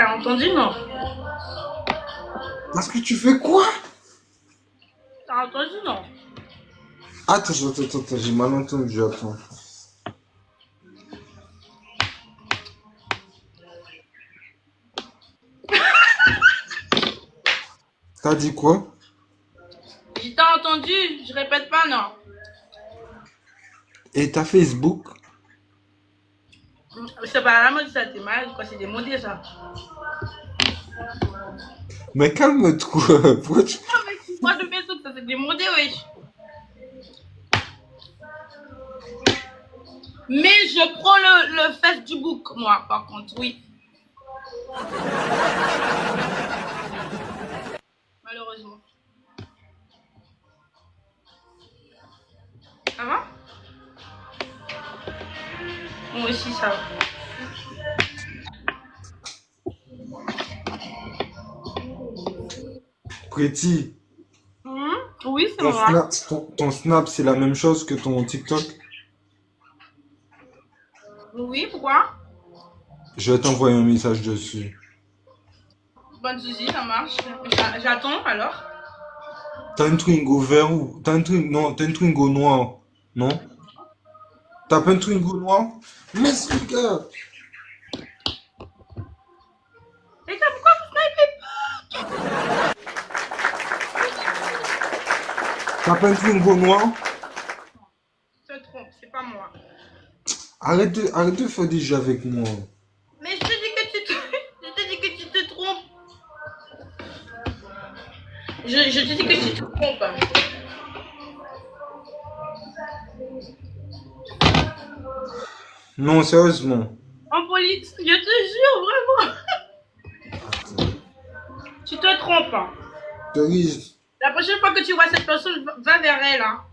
T'as entendu, non? Parce que tu fais quoi? T'as entendu, non? Attends, j'ai mal entendu, attends. T'as dit quoi? J'ai t'as entendu, je répète pas, non. Et ta Facebook? C'est pas la mode, ça, t'es malade, quoi, c'est démodé, ça. Mais calme-toi. Pourquoi tu... Ah, mais tu vois de Facebook, ça, c'est démodé, wesh. Mais je prends le Facebook, moi, par contre, oui. Malheureusement. Ça va? Moi aussi, ça va. Pretty, Oui, c'est ton moi. Snap, ton Snap, c'est la même chose que ton TikTok? Oui, pourquoi? Je vais t'envoyer un message dessus. Bonne souci, ça marche. J'attends, alors. T'as un Twingo vert ou... T'as un Twingo... Non, t'as un Twingo noir. Non? T'as pas un Twingo noir? Mais ce gars! Et ça, pourquoi vous snipez? T'as pas un Twingo noir? Tu te trompes, c'est pas moi. Arrête de faire des jeux avec moi. Mais je te dis que tu te... Je te dis que tu te trompes. Je te dis que tu te trompes. Non, sérieusement. En police, je te jure, vraiment. Tu te trompes. Cerise, La prochaine fois que tu vois cette personne, va vers elle. Hein.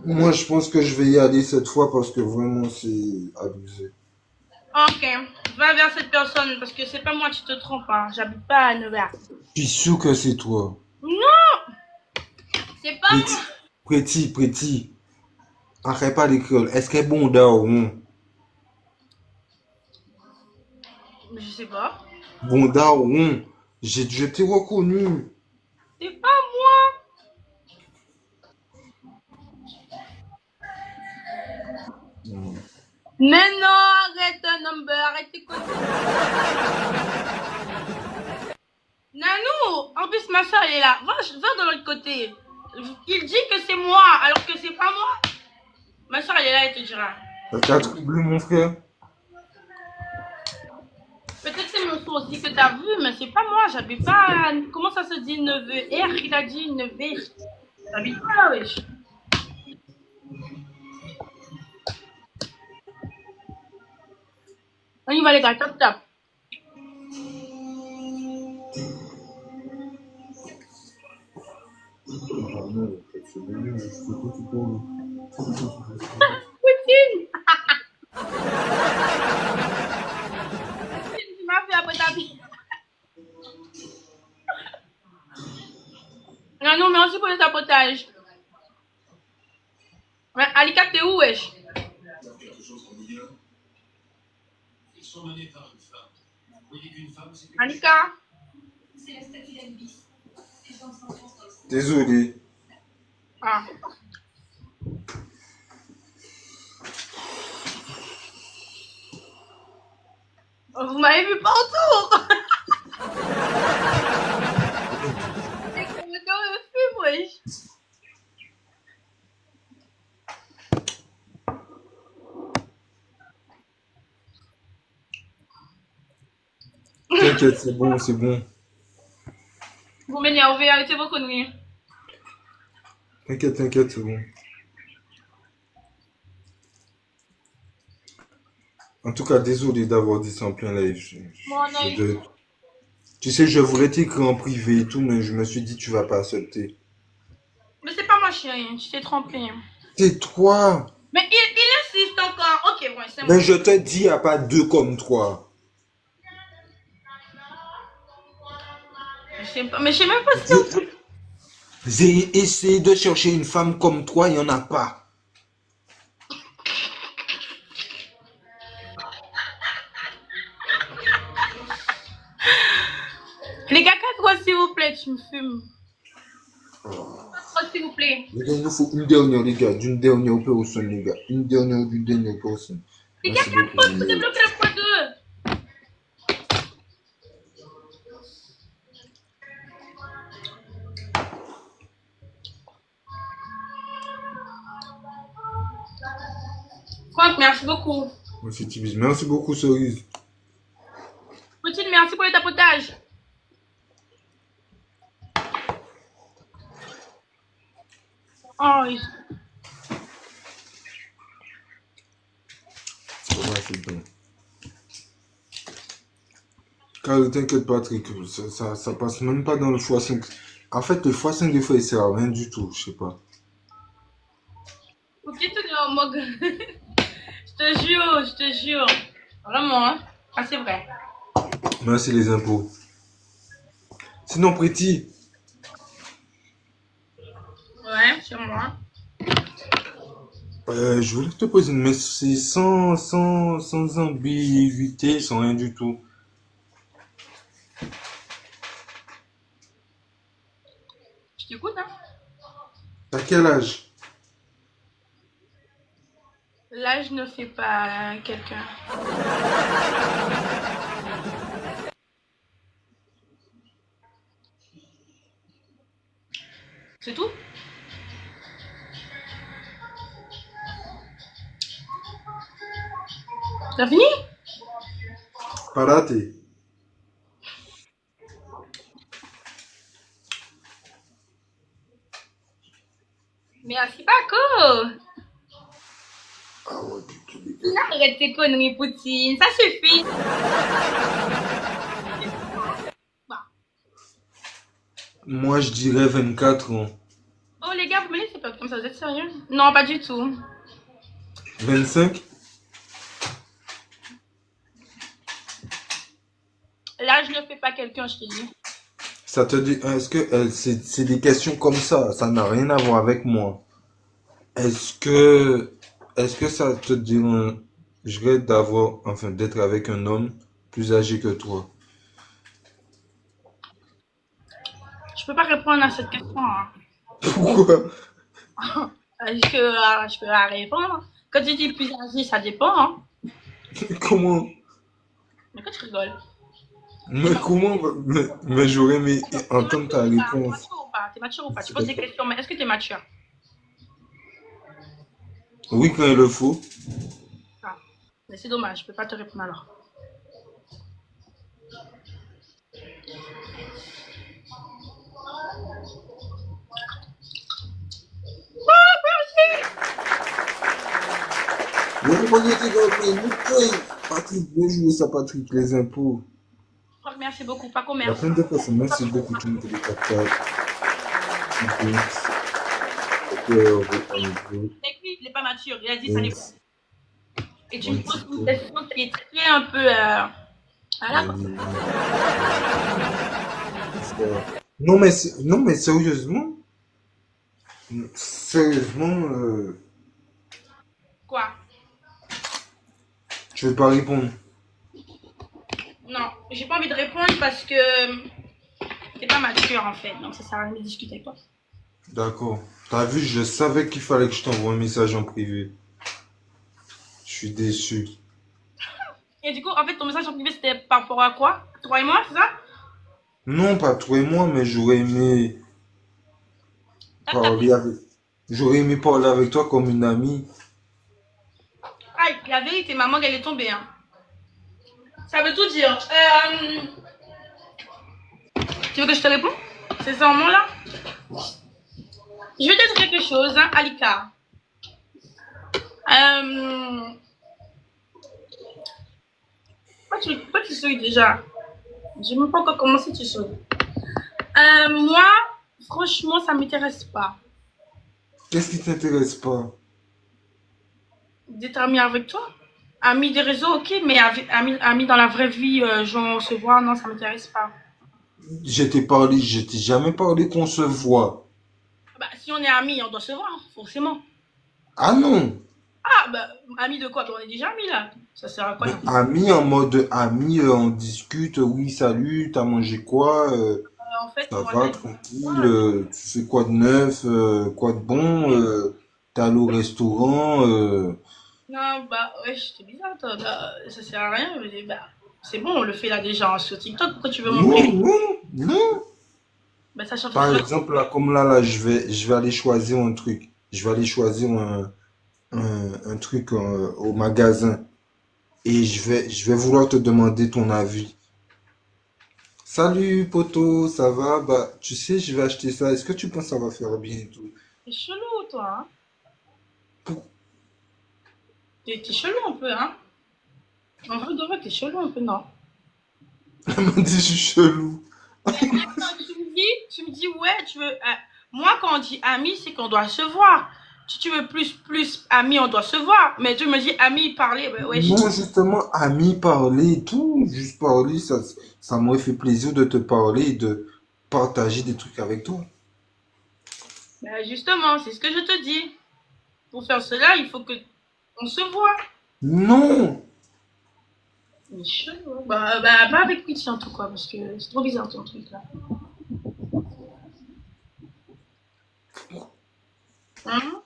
moi je pense que je vais y aller cette fois parce que vraiment c'est abusé. Ok, va vers cette personne parce que c'est pas moi, tu te trompes. Hein. J'habite pas à Nevers. Je suis sûr que c'est toi. Non, c'est pas Pretty, moi. Pretty. Arrête pas l'école. Est-ce qu'elle est bon ou non? Je sais pas. Bon ou non? Je t'ai reconnu. C'est pas moi. Mais non, arrête un number, arrête tes conneries. Nanou, en plus ma soeur elle est là. Va de l'autre côté. Il dit que c'est moi, alors que c'est pas moi. Ma soeur elle est là, elle te dira. T'as troublé mon frère? Peut-être c'est mon sourd aussi que t'as vu, mais c'est pas moi, j'habite pas. Comment ça se dit neveu? R, il a dit neveu. J'habite pas là, wesh. On y va les gars, top top. Poutine! Tu m'as fait après ta vie. Ah non, merci pour le sabotage. Ouais, Alika, t'es où, wesh? Alika? Désolé. Ah. Vous m'avez vu partout! C'est comme dans le film, wesh. T'inquiète, c'est bon, c'est bon. Vous m'énervez, arrêtez vos conneries. T'inquiète, c'est bon. En tout cas, désolé d'avoir dit ça en plein live. Tu sais, je voulais t'écrire en privé et tout, mais je me suis dit, tu vas pas accepter. Mais c'est pas ma chérie, tu t'es trompé. C'est toi. Mais il insiste encore. Ok, ouais, c'est Mais moi. je te dis, il n'y a pas deux comme toi. Mais je sais même pas ce que... J'ai essayé de chercher une femme comme toi, il n'y en a pas. Les gars, 4 s'il vous plaît, tu me fumes. 4 s'il vous plaît. Les gars, il nous faut une dernière, les gars. D'une dernière personne, les gars. Une dernière d'une dernière personne. Les gars, Merci 4 beaucoup, fois, les vous gars. débloquez la fois 2. Franck, merci beaucoup. Merci, Tibis. Merci beaucoup, Cerise. Poutine, merci pour le tapotage. Oh, oui. Ouais, c'est bon. Car t'inquiète, Patrick. Ça passe même pas dans le x5. En fait, le x5 des fois, il sert à rien du tout. Je sais pas. Ok, tout est en mode. Je te jure. Vraiment, hein. Ah, c'est vrai. Merci, les impôts. Sinon, Pretty, Ouais, c'est moi. je voulais te poser une question sans ambiguïté, sans rien du tout. Je t'écoute, hein. T'as quel âge? L'âge ne fait pas quelqu'un. C'est tout? T'as fini? Parate. Merci, Paco. Ah ouais, du tout, les gars. Arrête tes conneries, Poutine. Ça suffit. Bah. Moi, je dirais 24 ans. Oh, les gars, vous me laissez pas comme ça, vous êtes sérieux? Non, pas du tout. 25? L'âge ne fait pas quelqu'un, je te dis. Ça te dit, est-ce que c'est des questions comme ça n'a rien à voir avec moi. Est-ce que, est-ce que ça te dirait enfin, d'être avec un homme plus âgé que toi? Je peux pas répondre à cette question, hein. Pourquoi? Je peux la répondre. Quand tu dis plus âgé, ça dépend, hein. Comment? Mais quand tu rigoles. Mais comment? Mais j'aurais aimé entendre ta T'es réponse. mature ou pas? T'es mature ou pas? Tu poses des questions, mais est-ce que t'es mature? Oui, quand il le faut. Ah. Mais c'est dommage, je peux pas te répondre alors. Patrick, bien joué ça, Patrick, les impôts. Franck, merci beaucoup. Paco, Il y a merci. plein de personnes. Merci beaucoup, tout le monde, les 4 Et puis, il est pas mature. Il a dit ça dépend. Et tu me poses une question qui est très un peu. Voilà. Non, mais sérieusement, sérieusement, Quoi? tu veux pas répondre. Non, j'ai pas envie de répondre parce que t'es pas mature en fait. Donc ça sert à rien de discuter avec toi. D'accord. T'as vu, je savais qu'il fallait que je t'envoie un message en privé. Je suis déçu. Et du coup, en fait, ton message en privé c'était par rapport à quoi? Toi et moi, c'est ça? Non, pas toi et moi, mais j'aurais aimé parler avec... J'aurais aimé parler avec toi comme une amie. Aïe, la vérité, ma mangue elle est tombée. Hein. Ça veut tout dire. Tu veux que je te réponde? C'est ce moment-là? Je vais te dire quelque chose, hein, Alika. Pourquoi tu souris déjà? Je ne sais même pas encore commencer, tu souris. Moi, franchement, ça ne m'intéresse pas. Qu'est-ce qui t'intéresse pas? D'être ami avec toi? Ami des réseaux, ok, mais ami dans la vraie vie, genre se voir, non, ça ne m'intéresse pas. Je t'ai jamais parlé qu'on se voit. Bah, si on est amis, on doit se voir, forcément. Ah non! Ah, bah, ami de quoi? Bah, on est déjà amis là. Ça sert à quoi Ben, non? ami en mode ami, on discute, oui, salut, t'as mangé quoi, En fait, ça moi, va, t'as dit tranquille, quoi? tu fais quoi de neuf, quoi de bon, t'es allé au restaurant, Non, bah, ouais, c'est bizarre, toi. Bah, ça sert à rien. Mais, bah, c'est bon, on le fait là déjà sur TikTok. Pourquoi tu veux mon non, prix? non, non. Bah, ça change. Par exemple, là, comme là, je vais aller choisir un truc. Je vais aller choisir un truc au magasin et je vais vouloir te demander ton avis. Salut, poto, ça va? Bah, tu sais, je vais acheter ça. Est-ce que tu penses que ça va faire bien et tout? T'es chelou, toi, hein? T'es chelou un peu, hein? En vrai, de vrai, t'es chelou un peu, non? Elle m'a dit, je suis chelou. Mais attends, tu me dis, ouais, tu veux. Moi, quand on dit ami, c'est qu'on doit se voir. Si tu veux plus ami, on doit se voir. Mais tu me dis ami, parler, bah, ouais. Non, justement, ami, parler et tout. Juste parler, ça m'aurait fait plaisir de te parler et de partager des trucs avec toi. Bah, justement, c'est ce que je te dis. Pour faire cela, il faut que on se voit. Non! Mais chelou, hein. Bah, pas avec Pitch en tout cas, parce que c'est trop bizarre ton truc là. Hein?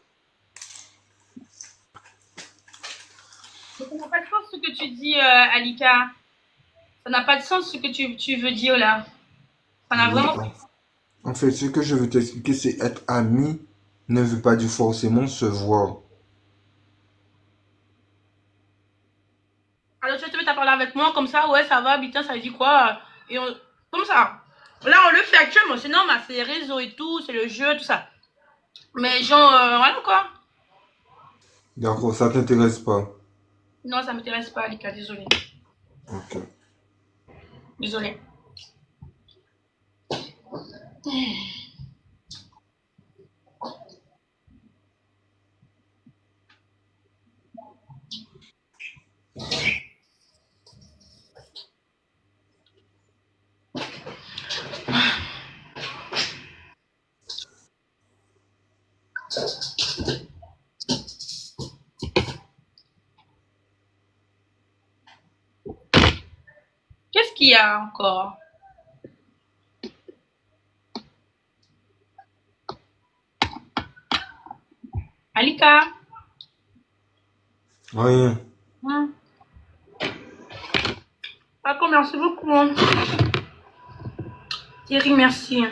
Mais ça n'a pas de sens ce que tu dis, Alika. Ça n'a pas de sens ce que tu veux dire là. Ça n'a Oui, vraiment. en fait, ce que je veux t'expliquer, c'est être ami ne veut pas dire forcément se voir. Alors tu vas te mettre à parler avec moi comme ça, ouais, ça va, putain, ça dit quoi? Et on. Comme ça. Là, on le fait actuellement, c'est normal, c'est les réseaux et tout, c'est le jeu, tout ça. Mais genre, voilà quoi. D'accord, ça t'intéresse pas. Non, ça m'intéresse pas, Alika, désolé. Ok. Désolé. Qu'est-ce qu'il y a encore? Alika? Rien. Hmm. D'accord, merci beaucoup, hein. Thierry, merci.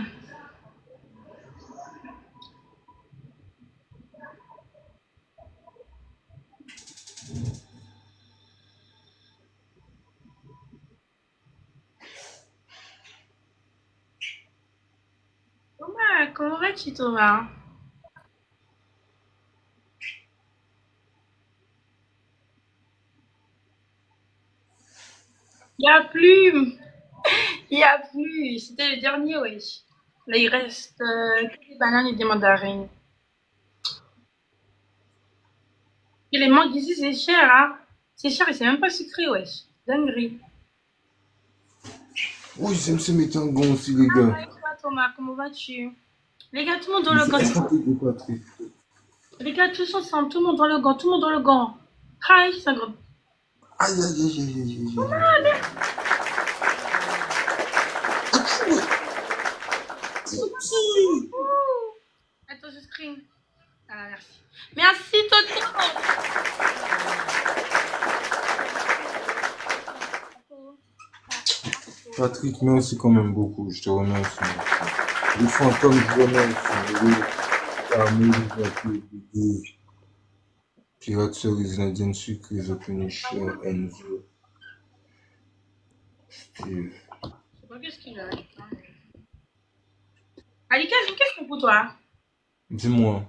Comment vas-tu, Thomas? Il n'y a plus. Il n'y a plus. C'était le dernier, wesh. Là, il reste que des bananes et des mandarines. Et les mangues ici, c'est cher, hein. C'est cher et c'est même pas sucré, wesh. Dinguerie. Oui, j'aime se mettre en gants aussi, les gars. Et toi, Thomas, comment vas-tu? Les gars, tout le monde dans Il le faut gant. écouter des Patrick. Les gars, tous ensemble, tout le monde dans le gant, tout le monde dans le gant. Hi, c'est un gros. Aïe, aïe, aïe, aïe, aïe, aïe, aïe, aïe. Attends, je screen. Ah, merci. Merci, Toto. Patrick, merci quand même beaucoup. Je te remercie. Les fantômes, je remercie. Les Carmel, Jacques, Bébé, Pirate Cerise, Nadine Sucre, The Punisher, Enzo, Steve. Je sais pas qu'est-ce qu'il a. Alika, j'ai une question pour toi. Dis-moi.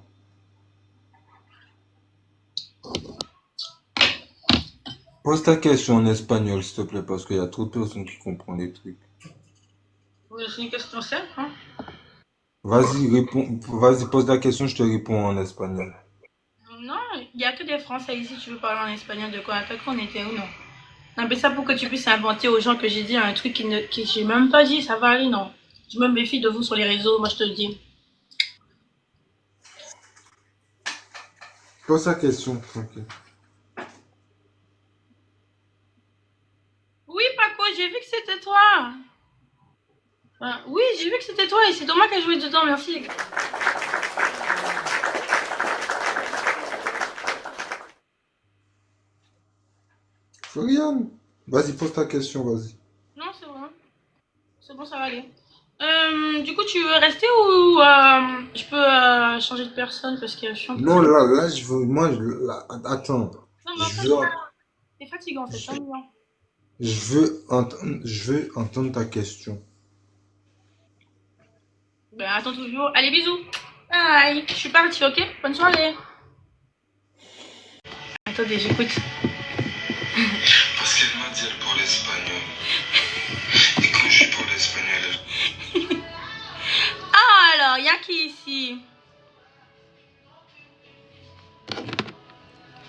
Pose ta question en espagnol, s'il te plaît, parce qu'il y a trop de personnes qui comprennent les trucs. C'est une question simple, hein. Vas-y, réponds. Vas-y, pose la question, je te réponds en espagnol. Non, il n'y a que des Français ici, tu veux parler en espagnol de quoi? T'as qu'on était ou non? Non, mais ça pour que tu puisses inventer aux gens que j'ai dit un truc qui j'ai même pas dit, ça va aller, non? Je me méfie de vous sur les réseaux, moi je te le dis. Pose ta question, tranquille. Oui, Paco, j'ai vu que c'était toi. Oui, j'ai vu que c'était toi et c'est Thomas qui a joué dedans, merci. Florian, vas-y, pose ta question, vas-y. Non, c'est bon. C'est bon, ça va aller. Du coup, tu veux rester ou je peux changer de personne parce que je suis un peu Non, fatiguée. là, attends. Non, mais en Je fait, veux, c'est fatigant, c'est je, ennuyant. je veux entendre ta question. Ben, attends toujours. Allez, bisous. Bye. Je suis partie, ok? Bonne soirée. Attendez, j'écoute. Parce qu'elle m'a dit elle parle espagnol. Et quand je parle espagnol, Ah, alors, il y a qui ici?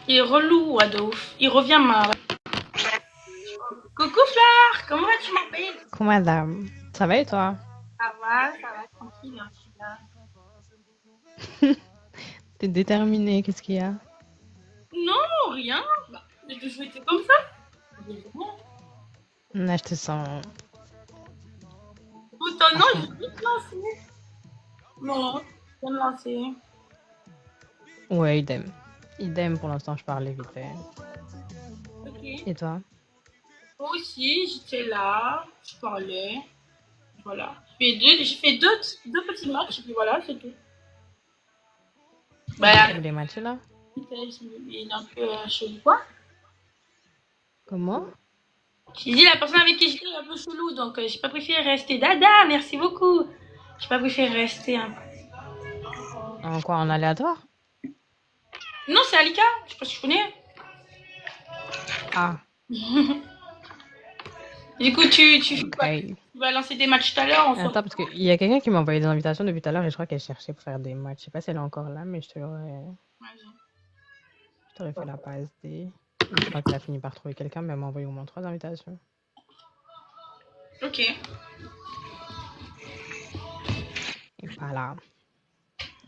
Il est relou, Adolphe. Il revient mal. Coucou, Fleur. Comment vas-tu, mon bébé? Coucou madame, ça va et toi? Ça va, tranquille. Hein, je suis là. T'es déterminée, qu'est-ce qu'il y a? Non, rien. Bah, j'ai toujours été comme ça. Là, je te sens Pourtant, à non, fond. je vais te lancer. Non, je vais me lancer. Ouais, idem. Idem, pour l'instant, je parlais vite fait. Ok. Et toi? Moi aussi, j'étais là, je parlais. Voilà. J'ai fait deux petits matchs, et puis voilà, c'est tout. J'ai Bah, fait des matchs là? il est un peu chelou, quoi. Comment? J'ai dit la personne avec qui j'étais est un peu chelou, donc j'ai pas préféré rester. Dada, merci beaucoup. J'ai pas préféré rester un peu. En quoi? En aléatoire? Non, c'est Alika, je sais pas si tu connais. Ah, Du coup, ok. tu vas lancer des matchs tout à l'heure, on s'en Attends, parce qu'il y a quelqu'un qui m'a envoyé des invitations depuis tout à l'heure et je crois qu'elle cherchait pour faire des matchs. Je sais pas si elle est encore là, mais je t'aurais fait la passe des... Je crois qu'elle a fini par trouver quelqu'un, mais elle m'a envoyé au moins 3 invitations. Ok. Et voilà.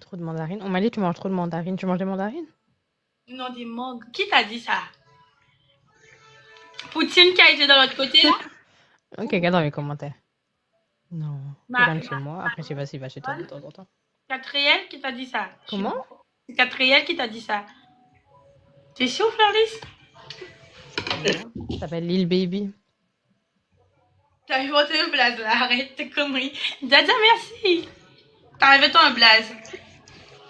Trop de mandarines. On m'a dit que tu manges trop de mandarines. Tu manges des mandarines? Non, des mangues. Qui t'a dit ça? Poutine qui a été de l'autre côté, là? Ok, regarde dans les commentaires. Non, il Ma, rentre chez moi. Après, je sais pas s'il va chez toi de ma temps en temps. 4 réels qui t'a dit ça. Comment? C'est 4 réels qui t'a dit ça. T'es sûr, Fleuris? Non, ça s'appelle Lil Baby. T'as inventé un blaze là, arrête tes conneries. Dada, merci. T'as inventé un blaze.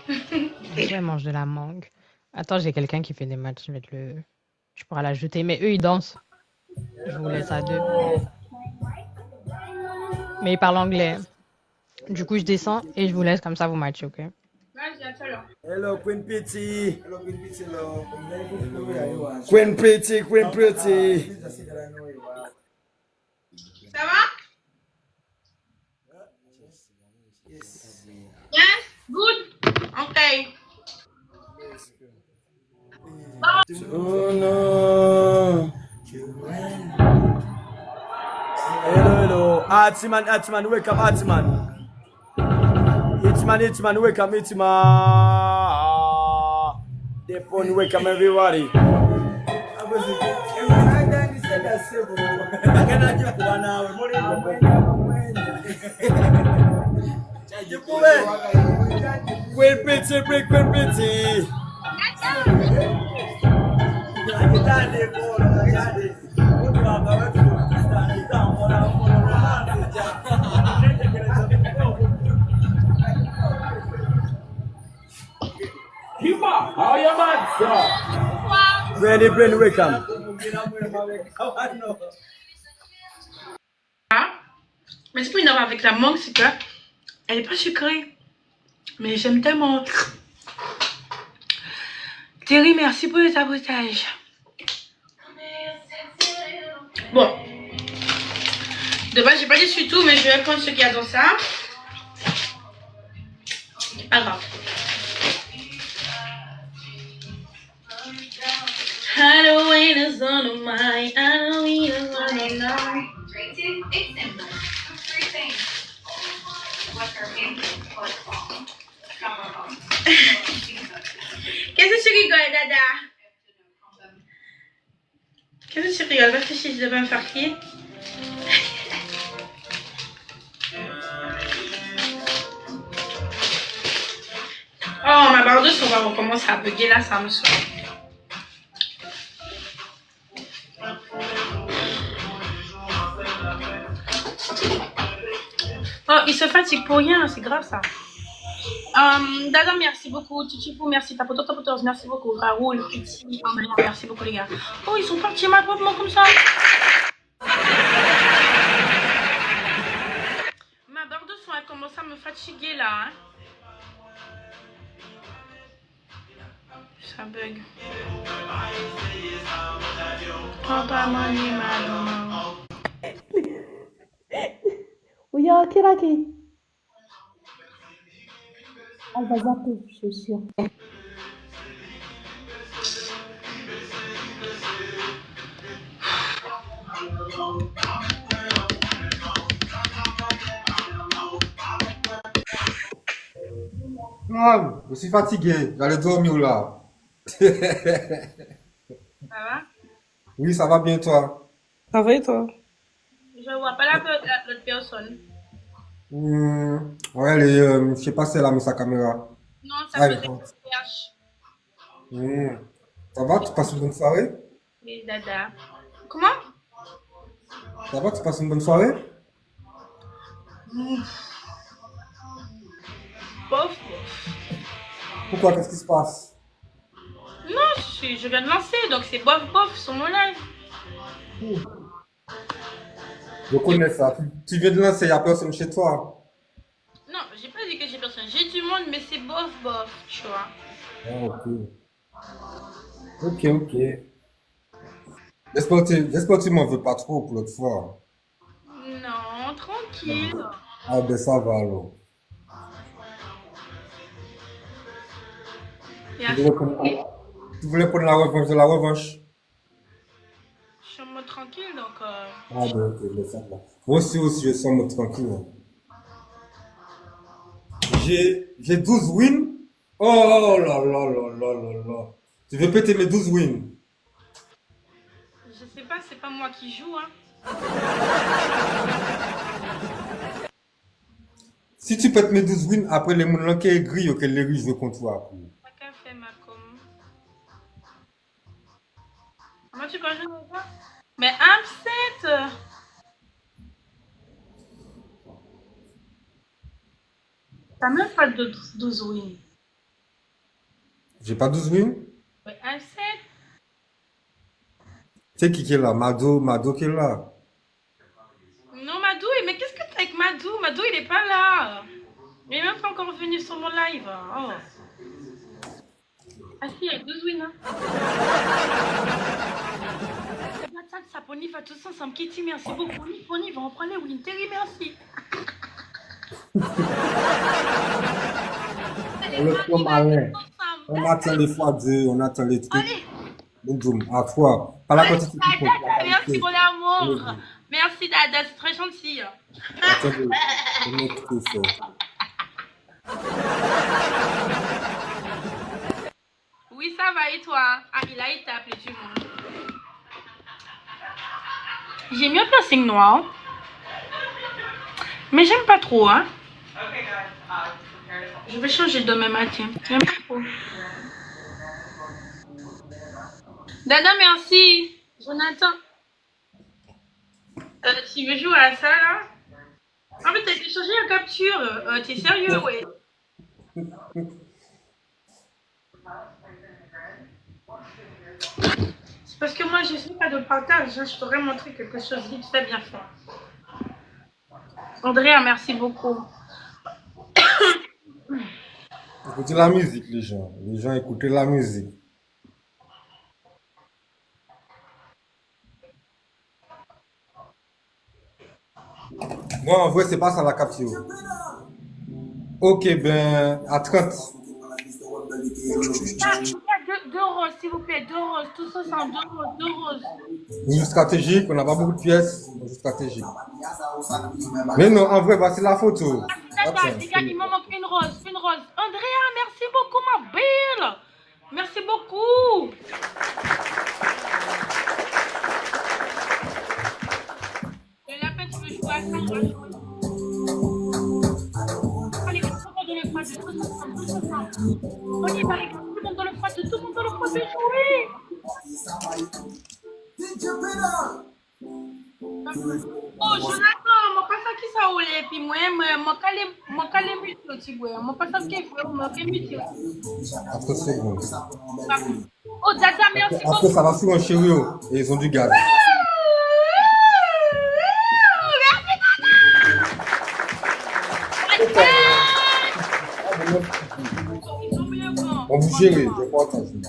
Du coup, elle mange de la mangue. Attends, j'ai quelqu'un qui fait des matchs. Je vais te le... Je pourrais l'ajouter. Mais eux, ils dansent. Je vous laisse à deux. Mais ils parlent anglais. Du coup, je descends et je vous laisse comme ça, vous matchez, ok? Vas-y, à tout à l'heure. Hello, Queen Pretty. Hello, Queen Pretty. Hello. Queen Pretty, Queen Pretty. Ça va? Yes, good. Okay. Oh no. Hello, hello. Artiman, wake up, Artiman. Hitman, wake up, Hitman. The phone, wake up, everybody. Queen Pretty, Queen Pretty. How you man, sir? Ready, brain, wake up. Mais c'est pas une heure avec la mangue, c'est que elle est pas sucrée. Mais j'aime tellement. Thierry, merci pour le sabotage. Bon. De base, j'ai pas déçu tout, mais je vais prendre ce qu'il y a dans ça. Pas grave. Halloween is on the mind. Halloween is on the mind. It's simple. Three things. What's her name? Qu'est-ce que tu rigoles? elle réfléchit, je devais me faire crier. Oh, ma barre douce, on va recommencer à bugger là, ça me saoule. Oh, il se fatigue pour rien, c'est grave ça. Dada, merci beaucoup. Tchifou, merci. Tapoto, tapotos, merci beaucoup. Raoul, Kitty, merci beaucoup les gars. Oh, ils sont partis malheureusement comme ça. Ma barre de son, elle commence à me fatiguer là. Hein. Ça bug. Papa, mani, maman. Oui, Kiraki. Elle va zapper, je suis sûre. Non, je suis fatigué. J'allais dormir là. Ça va? Oui, ça va bien toi? Ça va et toi? Je vois pas l'autre personne. Ouais, je sais pas si elle a mis sa caméra. Non, ça Ah, fait elle des compte. recherches. Ça va, tu passes une bonne soirée? Et dada. Comment? Ça va, tu passes une bonne soirée? Bof. Pourquoi? Qu'est-ce qui se passe? Non, je viens de lancer, donc c'est bof bof sur mon live. Je connais ça. Tu viens de lancer, il n'y a personne chez toi. Non, j'ai pas dit que j'ai personne. J'ai du monde, mais c'est bof bof, tu vois. Ah, ok. Ok. J'espère que tu m'en veux pas trop pour l'autre fois. Non, tranquille. Ah ben ça va alors. Et Tu voulais prendre la revanche de la revanche? je suis en mode tranquille, donc... Ah ben ok, ben ça va. Moi aussi, je suis en mode tranquille. J'ai 12 wins. Oh là là là là là là. Tu veux péter mes 12 wins? Je sais pas, c'est pas moi qui joue, hein. Si tu pètes mes 12 wins, après les gens qui est gris, ok, les riches vont contre toi. Pas qu'à faire ma com. Comment tu peux jouer ça? Mais upset! T'as même pas de 12 wins. J'ai pas 12 wins? Mais upset? C'est qui est là? Mado qui est là. Non, Madou, mais qu'est-ce que t'as avec Madou? Madou, il est pas là. Il est même pas encore venu sur mon live. Oh. Ah si, il y a 12 wins. Hein. Ça pony va tous ensemble. Kitty, merci beaucoup. Pony va en prendre les wins. Terry, merci. On le prend malin. On attend les fois 2, on attend les trucs. Allez. Boum, à toi. Pas la quantité qui compte. Merci mon amour. Merci Dada, c'est très gentil. Attendez, je vais mettre tout ça. Oui, ça va et toi? Ah, il a été appelé tout le monde. J'ai mis un piercing noir. Mais j'aime pas trop, hein. Je vais changer demain matin. J'aime pas trop. Dada, merci. Jonathan. Tu veux jouer à ça, là? En fait, t'as été changé en capture. T'es sérieux, ouais. C'est parce que moi, je suis pas de partage. Je t'aurais montré quelque chose vite fait bien fait. Andrea, merci beaucoup. Écoutez la musique, les gens. Les gens écoutez la musique. Moi, en vrai, c'est pas ça la capture. Ok, ben, à 30. Il y a deux roses, s'il vous plaît. Deux roses. Tous ensemble. Deux roses. Une jeu stratégique, on n'a pas beaucoup de pièces. Une jeu stratégique. Mais non, en vrai, voici la photo. Attends, les gars, il me manque une rose. Une rose. Andrea, merci beaucoup, ma belle. Merci beaucoup. Allez, tout le monde dans le froid, tous ensemble, tous ensemble. On y va, les gars, tout le monde dans le froid, tout le monde dans le froid, de jouer. Oh, Jonathan, moi pas ça qui ça roule et puis moi calé muté aussi boy. Moi pas ça qui fait moi calé muté. Après, c'est bon. Oh Dada, merci Après, beaucoup. ça va sur un chéri, oh, et ils ont du gaz. Ils sont mieux bon. On vous chérit, j'ai pas entendu.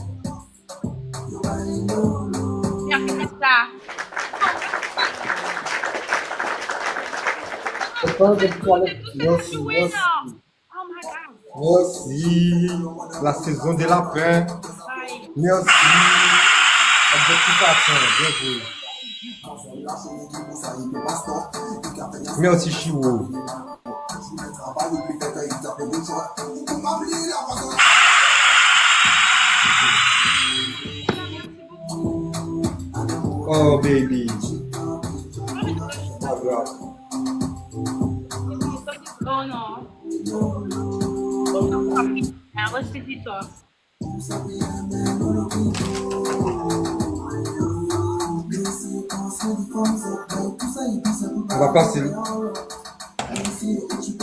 Merci Dada. C'est pas de toilette. Merci, Jouer merci. là. Oh my god. Merci. La saison des lapins. Bye. Merci. Objectif atteint. Bien joué. Merci, Chiwo. Oh, baby. Pas grave. Oh non. Ressaisis-toi. On va passer.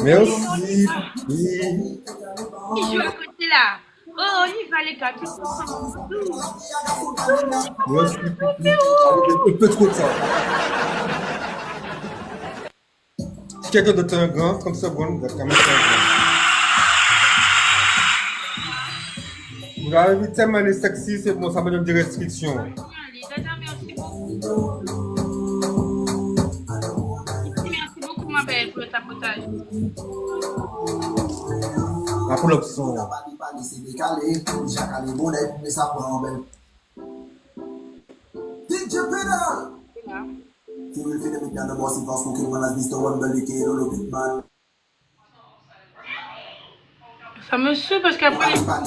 Merci. Oui. Qui joue à côté là? Oh, on y va les gars, tous ensemble. Merci. Un peu trop de temps. Si quelqu'un d'autre a un grand, 30 secondes, vous allez quand même faire un grand. Vous avez vu tellement les sexy, c'est bon, ça me donne des restrictions. Allez, Dada, merci beaucoup. Merci beaucoup, ma belle, pour le tapotage. La pull-up son. Là. Ça me suit parce qu'après les... Dada,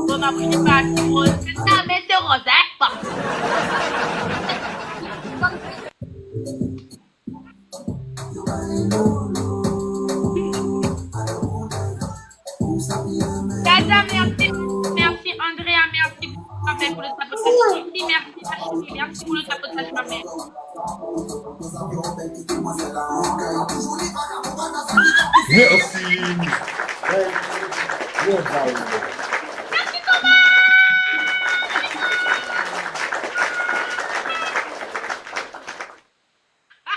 on a pris des parties roses. C'est ça, mais c'est rose, hein? Dada, merci. Merci, Andrea, merci ma belle, pour le tapotage. Merci, ma chérie, merci pour le tapotage, ma belle. Merci. Ouais. Bien, bravo.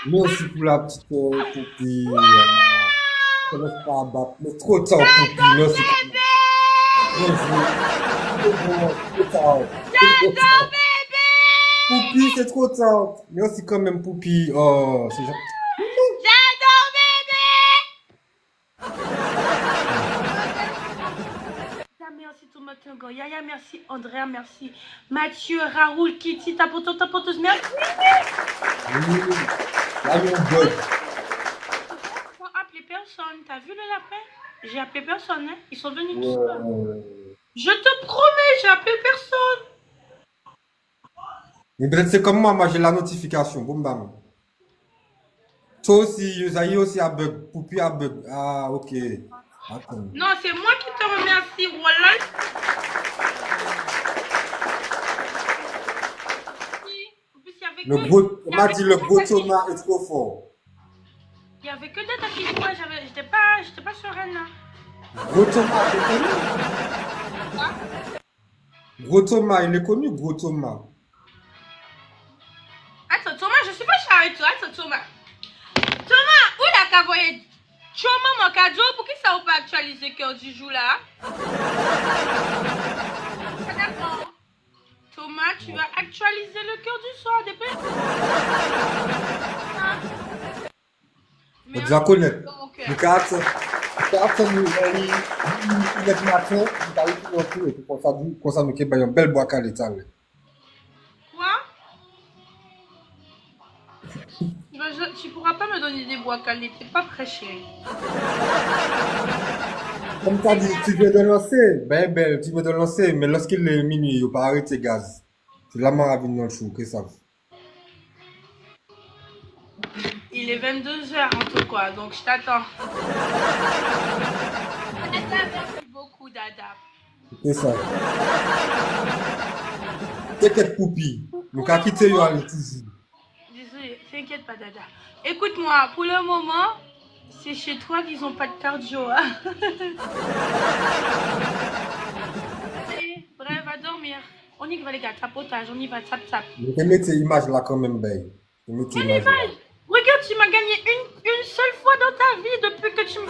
Merci pour la petite poupée. Je ne laisse pas abattre. Mais trop de temps, poupée. Merci. Bien joué. Trop tard. Poupée, c'est trop tard. Merci quand même, poupée. Oh, c'est gentil. J'adore bébé! Merci tout le monde. Yaya, merci. Andrea, merci. Mathieu, Raoul, Kitty, tapoteuse, merci. Oui. Là, il y a un bug. Faut appeler personne. T'as vu le lapin? J'ai appelé personne, hein. Ils sont venus tous. Ouais. Je te promets, j'ai appelé personne. Mais peut-être c'est comme moi, j'ai la notification. Boum bam. Toi aussi, Yosaï aussi a bug. Poupée a bug. Ah, ok. Attends. Non, c'est moi qui te remercie, voilà. En plus, il y avait Le que... gros, il y on m'a avait dit que le Dada gros qui Thomas jouait. est trop fort. Il y avait que Dada qui jouait, j'étais pas sereine là. Gros Thomas, il est connu. Gros Thomas, il est connu, Gros Thomas. Attends, Thomas, je suis pas charrée, toi. Attends, Thomas. Thomas, où la qu'a voyé? Thomas, mon cadeau, pour qui ça ou pas actualiser cœur du jour là? D'accord. Thomas, tu vas actualiser le cœur du soir, depuis. On doit connaître. Dans mon cœur. Le 4, il est matin, il arrive tout le tout, et puis pour ça, nous avons un bel bois à l'état. Quoi? Tu pourras pas me donner des bois calés, t'es pas prêt, chérie. Comme tu as dit, tu viens de lancer. Ben, belle, tu viens de lancer. Mais lorsqu'il est minuit, il n'a pas arrêté gaz. C'est la maravine dans le chou, que ça. Il est 22h en tout cas, donc je t'attends. Dada, merci beaucoup, Dada. C'est ça. T'inquiète, Poupi. Nous avons quitté yo aller toujours. Désolée, t'inquiète pas, Dada. Écoute-moi, pour le moment, c'est chez toi qu'ils ont pas de cardio. Hein. Allez, bref, va dormir. On y va, les gars, tapotage, on y va, tap tap. Je vais mettre ces images-là quand même, ben. Je vais mettre ces Quelle images-là. image? Regarde, tu m'as gagné une seule fois dans ta vie depuis que tu me...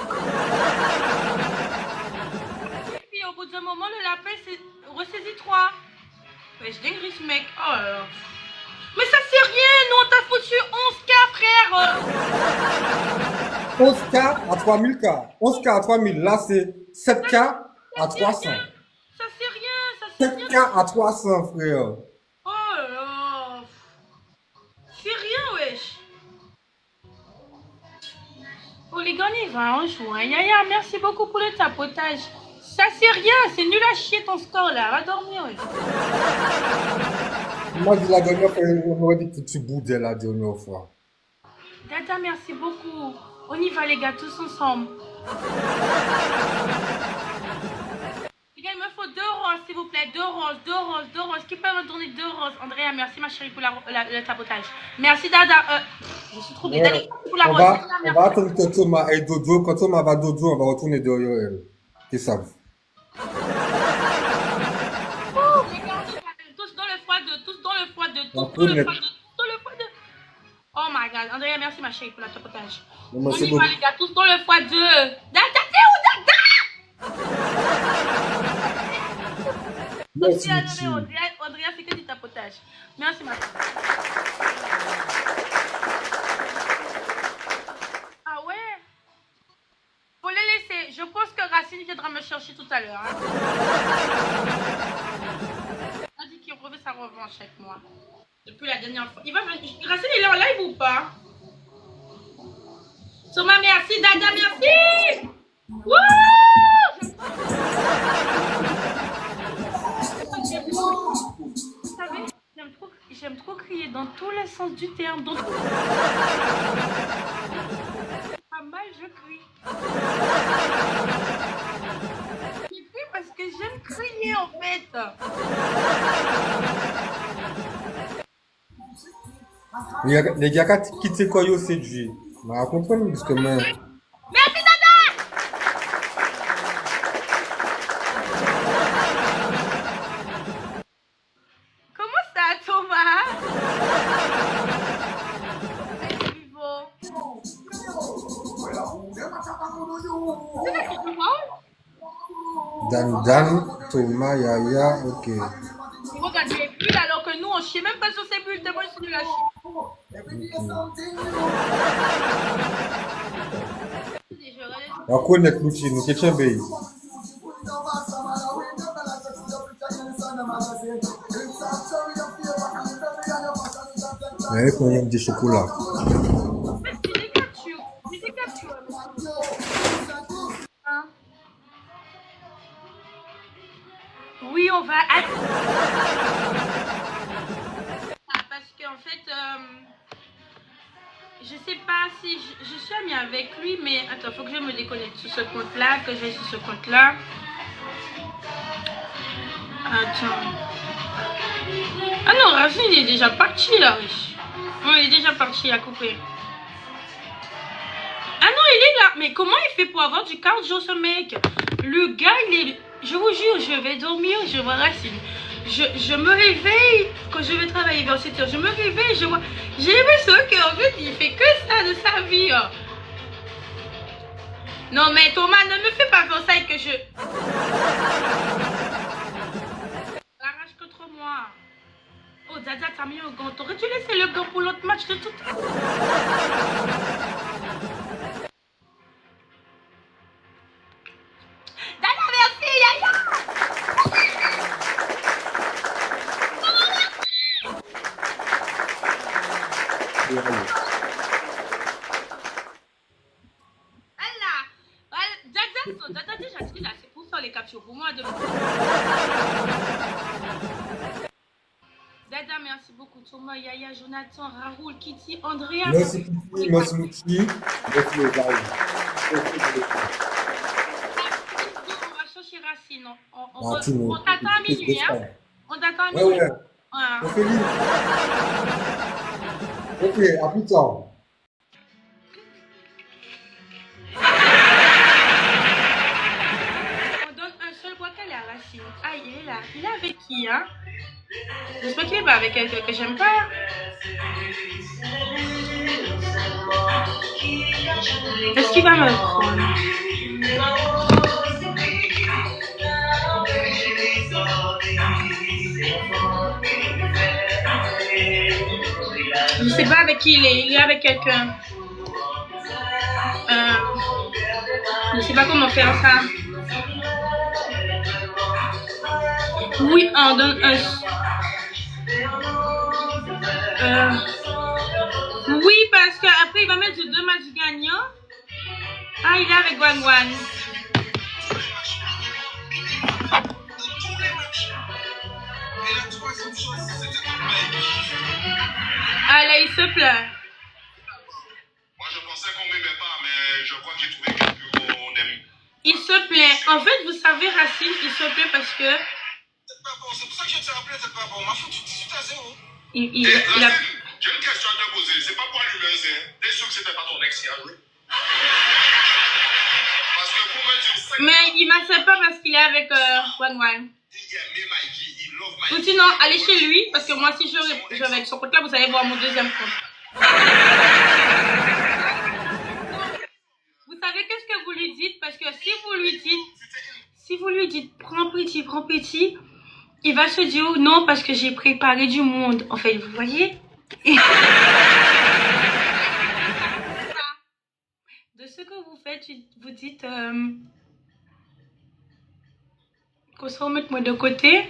Et puis au bout d'un moment, le lapin s'est ressaisis-toi. Ouais, je dégris ce mec. Oh là là. Mais ça c'est rien, nous on t'a foutu 11K, frère. 11K à 3000K. 11K à 3000. Là, c'est 7K à 300. Ça c'est rien, ça c'est rien. 7K à 300, frère. Oh là là. C'est rien, wesh. Oh les gars, on y va, on joue. Hein. Yaya, merci beaucoup pour le tapotage. Ça c'est rien, c'est nul à chier ton score là. Va dormir, wesh. Moi, je dis la dernière fois, on aurait dit que tu boudais la dernière fois. Dada, merci beaucoup. On y va les gars, tous ensemble. Les gars, il me faut 2 roses, s'il vous plaît. 2 roses. Qui peut me donner 2 roses? Andrea, merci ma chérie pour le tapotage. Merci Dada. Je suis trop bête. Pour la On rose. va, Dada, on merci. va attendre que Thomas aille dodo. Quand Thomas va dodo, on va retourner derrière elle. Qu'est-ce que ça veut? Ouh, les gars, on y va. Tous dans le x2, tous dans le x2, tous dans le x2, tous dans le x2. Oh my god, Andrea, merci ma chérie pour le tapotage. Non, On mais c'est y bon. va les gars, tous dans le x2. Dada, t'es où Dada? Merci, Andrea, Michi. Andrea, c'est que du tapotage. Merci ma chérie. Ah ouais? Faut les laisser. Je pense que Racine viendra me chercher tout à l'heure. Hein. Il a dit qu'il reveut sa revanche avec moi. Depuis la dernière fois. Il va venir. Racine, il est en live ou pas? Thomas, merci. Dada, merci. Wouh! Vous savez, j'aime trop crier dans tous les sens du terme. Dans tout... Pas mal, je crie. Je crie parce que j'aime crier en fait. Les gars qui quittent quoi, yo, c'est du. Je vais comprendre parce que moi. Merci Dada. Comment ça, Thomas? Vivant. C'est Dan, Thomas, Yaya, ok. Regarde les bulles alors que nous on chie même pas sur ces bulles. Tellement je suis nul à chier. On va connaître l'outil, nous, qu'est-ce que c'est? Ouais, quand il y a des chocolats. Oui, on va. Parce qu'en fait, je sais pas si je suis amie avec lui, mais attends, faut que je me déconnecte sur ce compte-là, que je vais sur ce compte-là. Attends. Ah non, Racine, il est déjà parti là, oui. Non, il est déjà parti, à couper. Ah non, il est là. Mais comment il fait pour avoir du cardio, ce mec? Le gars, il est... Je vous jure, je vais dormir, je vois Racine. Je me réveille quand je vais travailler vers 7 heures. Je me réveille, je vois... J'ai l'impression qu'en fait, il fait que ça de sa vie. Hein. Non, mais Thomas, ne me fais pas faire ça et que je... Arrache contre moi. Oh, Dada, t'as mis le gant. T'aurais dû laisser le gant pour l'autre match de tout à l'heure. Dada, merci, Yaya. Allah. Dada, déjà, merci beaucoup. Thomas, Yaya, Jonathan, Raoul, Kitty, Andrea. Merci Kitty, merci Mouti, merci les gars. Merci les gars. On va chercher Racine. Martine, On t'attend à minuit, hein? On t'attend à minuit. Ouais. Voilà. On fait vite. Ok, à plus tard. On donne un seul bocal à Racine. Ah, il est là. Il est avec qui, hein? J'espère qu'il est pas avec quelqu'un que j'aime pas. Est-ce qu'il va me prendre? Je sais pas avec qui il est. Il est avec quelqu'un. Je sais pas comment faire ça. Oui, on donne un. Oui, parce qu'après il va mettre 2 matchs gagnants. Ah, il est avec Wangwan. Ah là, il se plaint. Moi, je pensais qu'on m'aimait pas, mais je crois que j'ai trouvé quelqu'un qu'on aime. Il se plaint. En fait, vous savez, Racine, il se plaint parce que... C'est pas bon, c'est pour ça que je t'ai rappelé, c'est pas bon. Ma faute, tu 18 à 0. Il Racine, a... j'ai une question à te poser. C'est pas pour allumeuse, hein. T'es sûr que c'était pas ton ex qui a joué? Parce que pour me dire ça... Mais il m'accepte pas parce qu'il est avec Wangwan. Ou sinon, allez chez lui, parce que moi, si je vais avec son compte là, vous allez voir mon deuxième compte. Vous savez qu'est-ce que vous lui dites? Parce que si vous lui dites, prends petit, il va se dire non, parce que j'ai préparé du monde. En fait, vous voyez? De ce que vous faites, vous dites qu'on se remette moi de côté.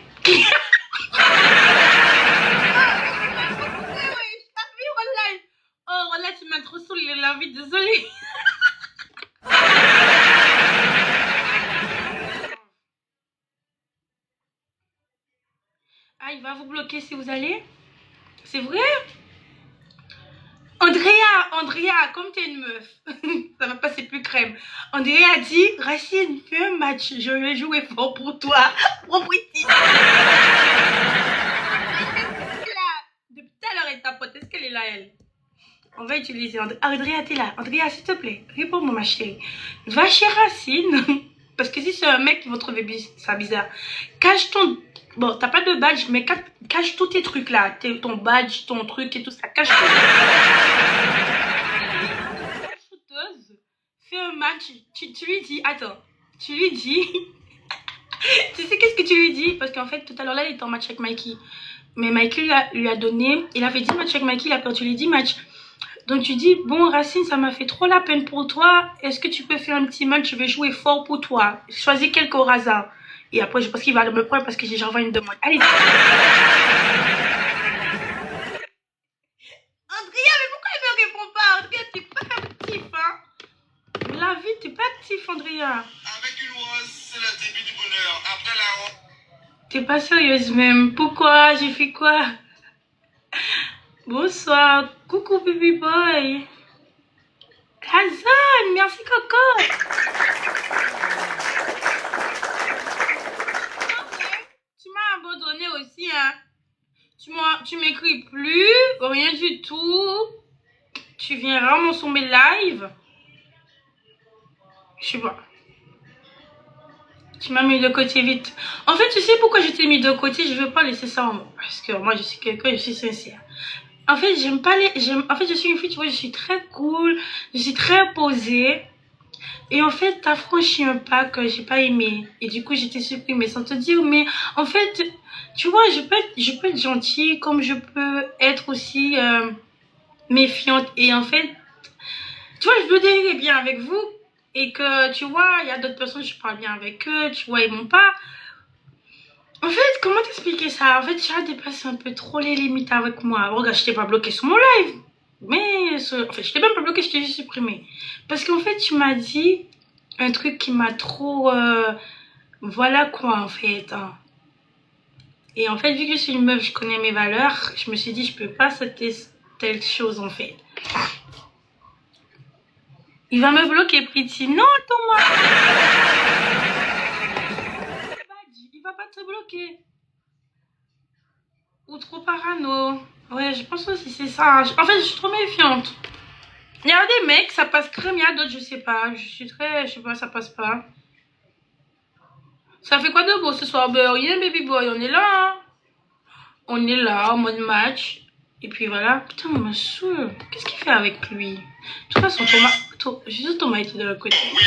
Oh, voilà, tu m'as trop saoulé la vie, désolée. Ah, il va vous bloquer si vous allez? C'est vrai? Andrea, comme t'es une meuf, ça va passer plus crème. Andrea a dit, Racine, fais un match, je vais jouer fort pour toi. Propriété. Depuis tout à l'heure, elle tapote. Est-ce qu'elle est là, elle? On va utiliser Andrea, t'es là. Andrea, s'il te plaît, réponds-moi, ma chérie. Va chez Racine. Parce que si c'est un mec qui va trouver ça bizarre, cache ton... Bon, t'as pas de badge, mais cache tous tes trucs là. Ton badge, ton truc et tout ça. Cache tout. Shooteuse, fais un match. Tu lui dis... Attends. Tu lui dis... Tu sais qu'est-ce que tu lui dis? Parce qu'en fait, tout à l'heure là, il était en match avec Mikey. Mais Mikey lui a donné... Il avait 10 matchs avec Mikey, il a perdu les 10 matchs. Donc tu dis, bon Racine, ça m'a fait trop la peine pour toi. Est-ce que tu peux faire un petit match? Je vais jouer fort pour toi. Choisis quelques au hasard. Et après, je pense qu'il va me prendre parce que j'ai envoyé une demande. Allez. Andrea, mais pourquoi il me répond pas? Andrea, t'es pas actif, hein? La vie, t'es pas actif, Andrea. Avec une rose, c'est le début du bonheur. Après la rose... T'es pas sérieuse même. Pourquoi? J'ai fait quoi? Bonsoir. Coucou, baby boy. Kazan, merci, Coco. Tu m'as abandonné aussi, hein. Tu m'écris plus, rien du tout. Tu viens rarement sur mes lives. Je sais pas. Tu m'as mis de côté vite. En fait, tu sais pourquoi je t'ai mis de côté? Je veux pas laisser ça en moi. Parce que moi, je suis quelqu'un, je suis sincère. En fait, j'aime pas les... En fait, je suis une fille, tu vois, je suis très cool. Je suis très posée. Et en fait, t'as franchi un pas que j'ai pas aimé. Et du coup, j'étais supprimée sans te dire. Mais en fait, tu vois, je peux être gentille comme je peux être aussi méfiante. Et en fait, tu vois, je peux délire bien avec vous. Et que, tu vois, il y a d'autres personnes, je parle bien avec eux. Tu vois, ils m'ont pas... En fait, comment t'expliquer ça? En fait, tu as dépassé un peu trop les limites avec moi. Regarde, je t'ai pas bloqué sur mon live. Mais, en fait, je t'ai même pas bloqué, je t'ai juste supprimé. Parce qu'en fait, tu m'as dit un truc qui m'a trop... voilà quoi, en fait. Hein. Et en fait, vu que je suis une meuf, je connais mes valeurs, je me suis dit, je peux pas sauter telle chose en fait. Il va me bloquer, Pretty. Non, Thomas. Il va pas te bloquer. Ou trop parano. Ouais, je pense aussi c'est ça. En fait, je suis trop méfiante. Il y a des mecs, ça passe crème, il y a d'autres, je sais pas. Je sais pas, ça passe pas. Ça fait quoi de beau ce soir? Ben rien, baby boy, on est là. Hein. On est là, en mode match. Et puis voilà. Putain, on me saoule. Qu'est-ce qu'il fait avec lui? De toute façon, Thomas était de l'autre côté. Oui,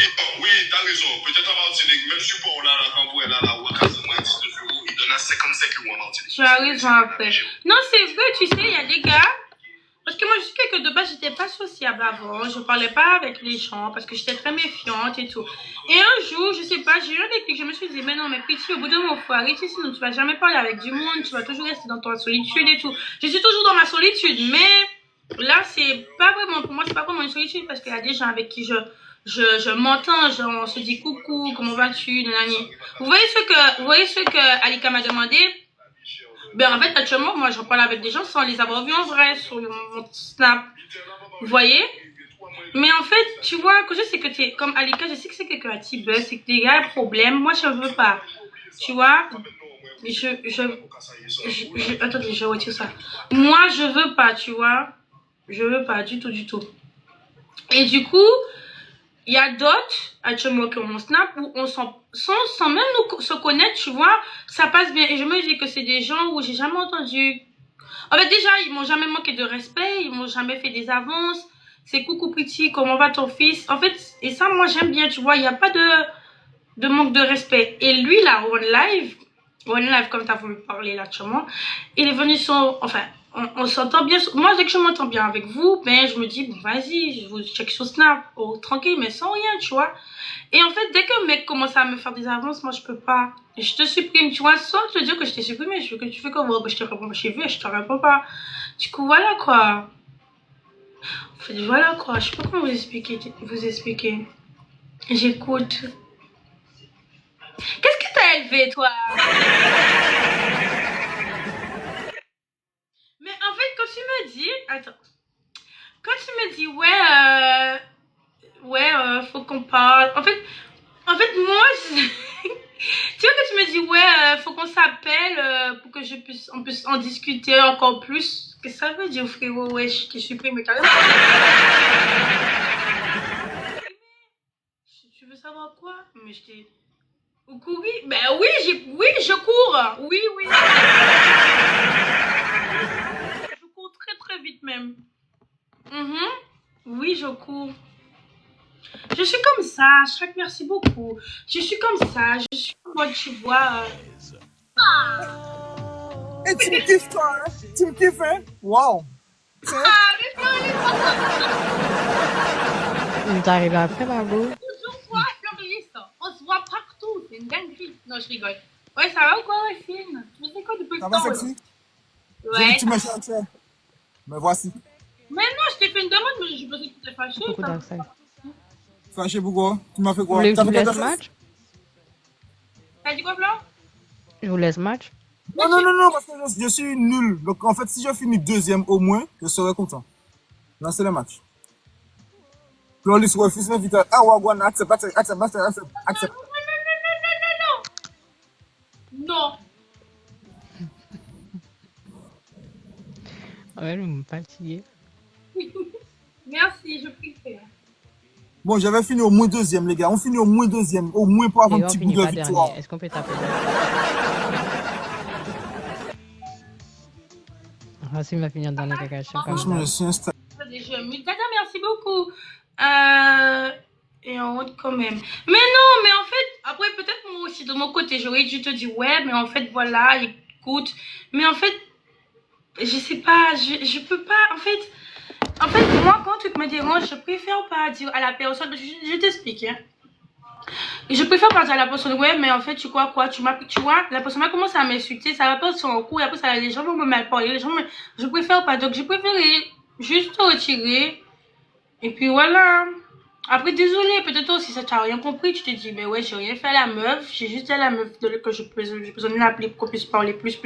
t'as raison. Peut-être en Martinique, même support là, quand vous êtes là, il donne à 55 euros en Martinique. Tu as raison après. Non, c'est vrai, tu sais, il y a des gars. Parce que moi, je suis quelqu'un de base, j'étais pas sociable avant. Je parlais pas avec les gens parce que j'étais très méfiante et tout. Et un jour, je sais pas, j'ai eu un déclic. Je me suis dit, mais non, mais Petit, au bout d'un moment, faut arrêter. Sinon, tu vas jamais parler avec du monde. Tu vas toujours rester dans ta solitude et tout. Je suis toujours dans ma solitude. Mais là, c'est pas vraiment, pour moi, c'est pas vraiment une solitude parce qu'il y a des gens avec qui je m'entends. On se dit coucou, comment vas-tu, nanani. Vous voyez ce que Alika m'a demandé? Ben en fait, actuellement, moi, j'en parle avec des gens sans les avoir vus en vrai sur mon Snap. Vous voyez? Mais en fait, tu vois, que je sais que tu es comme Alika, je sais que c'est quelqu'un à T-Buzz, c'est que les gars, problème. Moi, je veux pas. Tu vois? Attendez, je retire ça. Moi, je veux pas, tu vois? Je veux pas, du tout. Et du coup, il y a d'autres, actuellement, qui ont mon Snap, où on sans même se connaître, tu vois, ça passe bien. Et je me dis que c'est des gens où j'ai jamais entendu. En fait, déjà, ils m'ont jamais manqué de respect, ils m'ont jamais fait des avances. C'est coucou petit, comment va ton fils? En fait, et ça, moi, j'aime bien, tu vois, il n'y a pas de manque de respect. Et lui, là, One Live, comme tu as voulu parler là, actuellement, il est venu enfin, on s'entend bien. Moi, dès que je m'entends bien avec vous, ben, je me dis, bon, vas-y, je vous check sur Snap, oh, tranquille, mais sans rien, tu vois. Et en fait, dès qu'un mec commence à me faire des avances, moi, je peux pas. Et je te supprime, tu vois, sans te dire que je t'ai supprimé. Je veux que tu fais comme, je te réponds, je t'ai vu et je te réponds pas. Du coup, voilà, quoi. En fait, voilà, quoi. Je sais pas comment vous expliquer. J'écoute. Qu'est-ce que t'as élevé, toi? Mais en fait, quand tu me dis... Attends. Quand tu me dis, faut qu'on parle. En fait, moi, tu vois que tu me dis, faut qu'on s'appelle pour que on puisse en discuter encore plus. Qu'est-ce que ça veut dire, frérot? Ouais, je suis pris, mais carrément. Tu veux savoir quoi? Mais je t'ai... Vous courez? Ben oui, je cours. Oui. Je cours très très vite même. Oui, je cours. Je suis comme ça, Shrek, merci beaucoup. Je suis comme ça, je suis en mode, tu vois. Et tu me kiffes, toi, hein? Tu me kiffes, hein? Wow! Mais Il est arrivé après, Margot. toujours toi, Floris. On se voit partout, c'est une dinguerie. Non, je rigole. Ouais, ça va ou quoi, Fine? Tu me sais quoi depuis le Ça temps? va, sexy? Ouais. Tu me cherchais. Me voici. Mais non, je t'ai fait une demande, mais je pensais que tu t'es fâché. Beaucoup d'accent. Fâché pourquoi? Tu m'as fait Vous quoi? voulez que je T'as vous fait quelque laisse chose? match? T'as dit quoi, Flo? Je vous laisse match. Non, parce que je suis nul. Donc, en fait, si je finis deuxième au moins, je serai content. Lancez le match. Floris, refuse l'invitation. Ah, Wagwan, accepte. Non. Ouais, vous me fatiguez. Merci, je préfère. Bon, j'avais fini au moins deuxième, les gars. On finit au moins deuxième. Au moins pour avoir Et un on petit goût finit de pas victoire. dernier. Est-ce qu'on peut taper? Racine va finir dernier caca. Franchement, je suis installé. Dada, merci beaucoup. Et en haut quand même. Mais non, mais en fait, après, peut-être moi aussi, de mon côté, j'aurais dû te dire, ouais, mais en fait, voilà, écoute. Mais en fait, je sais pas, je peux pas, en fait, moi, quand un truc me dérange, je préfère pas dire à la personne, je t'explique, hein. Je préfère pas dire à la personne, ouais, mais en fait, tu vois quoi, tu vois, la personne a commencé à m'insulter, ça va pas sur un coup, et après, les gens vont me mal parler, je préfère pas, donc je préférais juste te retirer, et puis voilà. Après, désolé, peut-être toi aussi, ça t'as rien compris. Tu te dis, mais ouais, j'ai rien fait à la meuf. J'ai juste dit à la meuf que j'ai besoin de l'appeler pour qu'on puisse parler plus.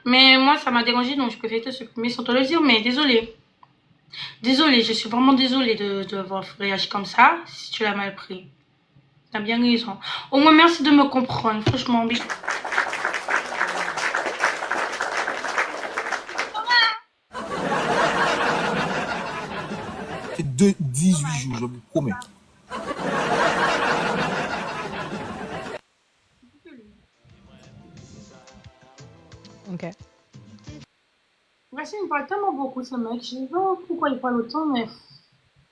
Mais moi, ça m'a dérangé, donc je préfère te supprimer sans te le dire. Mais désolé. Désolé, je suis vraiment désolée de avoir réagi comme ça, si tu l'as mal pris. T'as bien raison. Au moins, merci de me comprendre. Franchement, bisous. Ça fait 18 jours, je vous promets. Ok. Merci, il parle tellement beaucoup, ce mec. Je sais pas pourquoi il parle autant, mais...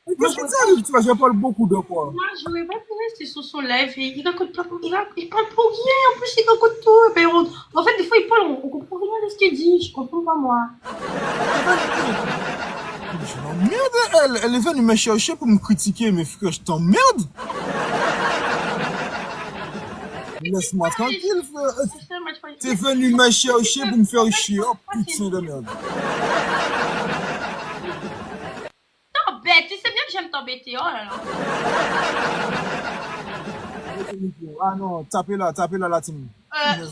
Mais qu'est-ce que ça arrive, tu vois, je parle beaucoup de quoi. Moi, je n'aurais pas pu rester sur son live et il raconte pas, il parle pour rien, en plus il raconte tout. Mais en fait, des fois il parle, on comprend rien de ce qu'il dit, je comprends pas moi. Je l'emmerde, elle est venue me chercher pour me critiquer, mais frère, je t'emmerde. Laisse-moi tranquille, frère. T'es venu me chercher pour me faire chier, oh putain de merde. T'embêtes, tu sais bien que j'aime t'embêter, oh là là. Ah non, tapez là, la team. Je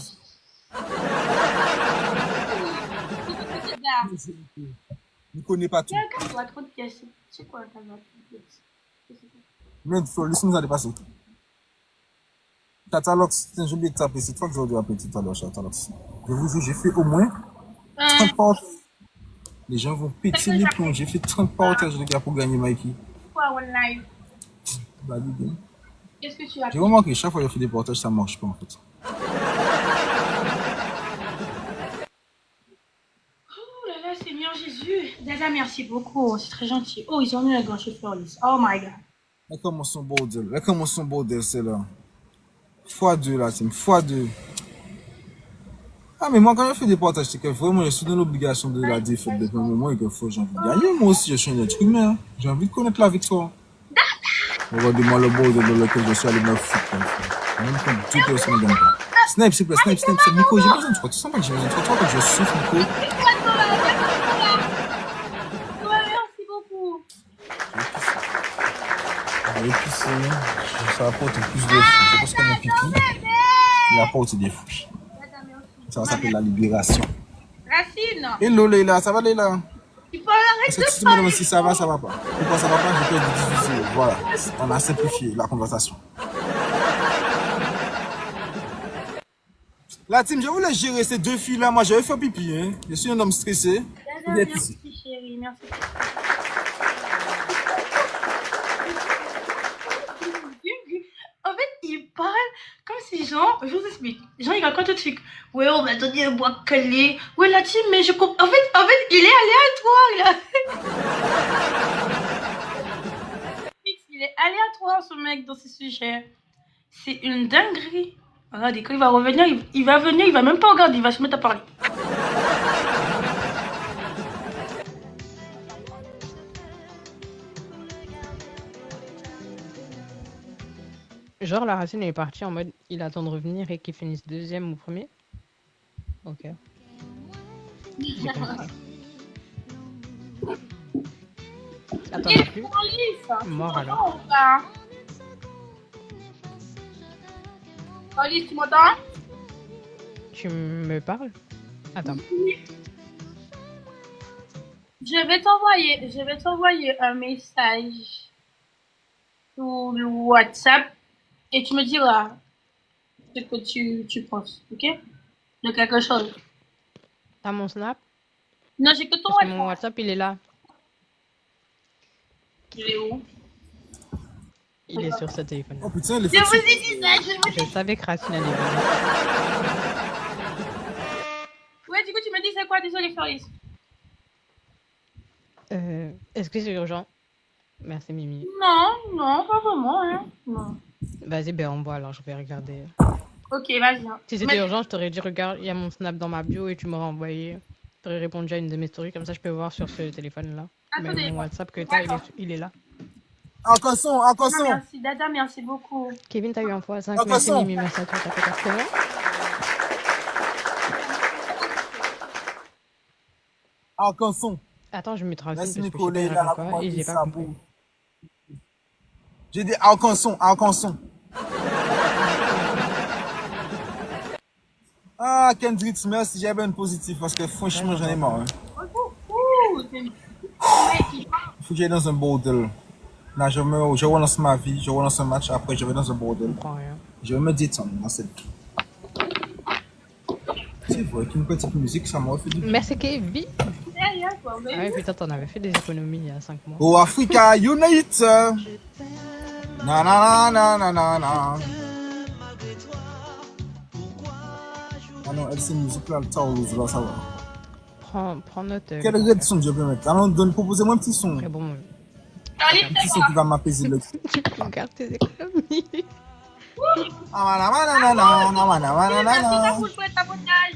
ne connais pas tout. Calme-toi, trop de pièces. C'est quoi, calme-toi, trop de pièces. Merde, faut laisse nous aller passer. Catalox, j'ai oublié de taper, c'est toi que j'aurais dû appeler tout à l'heure, Catalox. Je vous jure, j'ai fait au moins 30 partages. Les gens vont péter les plombs, j'ai fait 30 partages, les gars, pour gagner Mikey. Quoi, one live? Bah, dis Qu'est-ce que tu as fait? j'ai remarqué, chaque fois que je fais des partages, ça marche pas en fait. Oh là là, Seigneur Jésus. Dada, merci beaucoup, c'est très gentil. Oh, ils ont mis un grand chef Florlis. Oh my god. Là commence son bordel, c'est là. x2 là, team, x2. Ah, mais moi, quand je fais des partages, c'est que vraiment, je suis dans l'obligation de la défaite depuis un moment et que j'ai envie de gagner. Moi aussi, je suis un être humain. J'ai envie de connaître la victoire. Regardez-moi le bordel dans lequel je suis allé me foutre. Même quand Dieu que ça ne gagne pas. Snipe, s'il te plaît, snipe. Nico, j'ai besoin de toi. Tu sens pas que j'ai besoin de toi? Tu vois que je souffre, Nico. Merci beaucoup. Et puis, ça apporte plus de fruits. C'est parce que mon pipi, il apporte des fruits. Ça s'appelle la libération. Racine. Hello, Leila, ça va, Leila? Tu peux arrêter Parce que si tu me demandes si ça va pas. Pourquoi ça va pas? Je peux te diffuser. Voilà, on a simplifié la conversation. La team, je voulais gérer ces deux filles-là. Moi, j'avais fait pipi. Hein. Je suis un homme stressé. Merci, chérie. Merci. En fait, il parle comme si, genre, je vous explique. Genre, il raconte un truc. Ouais, on m'a donné un bois collé. Ouais, la team, mais je comprends. En fait, il est aléatoire. Il est aléatoire, ce mec, dans ses sujets. C'est une dinguerie. Regardez, quand il va revenir, il va venir, il va même pas regarder, il va se mettre à parler. Genre, la Racine est partie en mode il attend de revenir et qu'il finisse deuxième ou premier. Ok. J'ai compris. Attends, Il est plus. Mort alors. Alice, tu m'entends? Tu me parles? Attends. Je vais t'envoyer un message sur le WhatsApp et tu me diras ce que tu penses, ok? De quelque chose. T'as mon snap? Non, j'ai que ton Parce que WhatsApp. mon WhatsApp, il est là. Il est où? Il est sur ce téléphone. Oh putain, les Je vous ai dit ça, Je savais que Racine allait venir. Ouais, du coup, tu me dis c'est quoi? Désolé, Floris. Est-ce que c'est urgent? Merci, Mimi. Non, pas vraiment, hein. Non. Vas-y, ben on voit alors, je vais regarder. Ok, vas-y. Si c'était urgent, je t'aurais dit, regarde, il y a mon snap dans ma bio et tu m'aurais envoyé. Tu aurais répondu à une de mes stories, comme ça je peux voir sur ce téléphone-là. Mais mon WhatsApp que t'as, il est là. Attention. Merci, Dada, merci beaucoup. Kevin, t'as eu un fois 5, merci Mimi, merci à toi, t'as fait ta comment? Attention. Attends, je me traduis Merci parce que je Nicolas, sais pas, et j'ai pas compris. J'ai dit Arcanson, Arcanson. Ah, Kendrick, merci, j'ai bien positif parce que franchement, j'en ai marre. Hein. Il faut que j'aille dans un bordel. Là, je relance ma vie, je relance un match, après je vais dans un bordel. Je vais me détendre dans cette vie. C'est vrai qu'une petite musique, ça m'aurait fait du bien. Merci Kevin. Ah ouais, putain, t'en avais fait des économies il y a 5 mois. Oh, Africa Unite! Na na na na na na. Ah non, elle, c'est une musique là, le Taurus, là, ça va. Prends note. Quel red son je peux mettre? Alors, proposez-moi un petit son. Très bon. Un petit son qui va m'apaiser le. Tu regardes tes économies.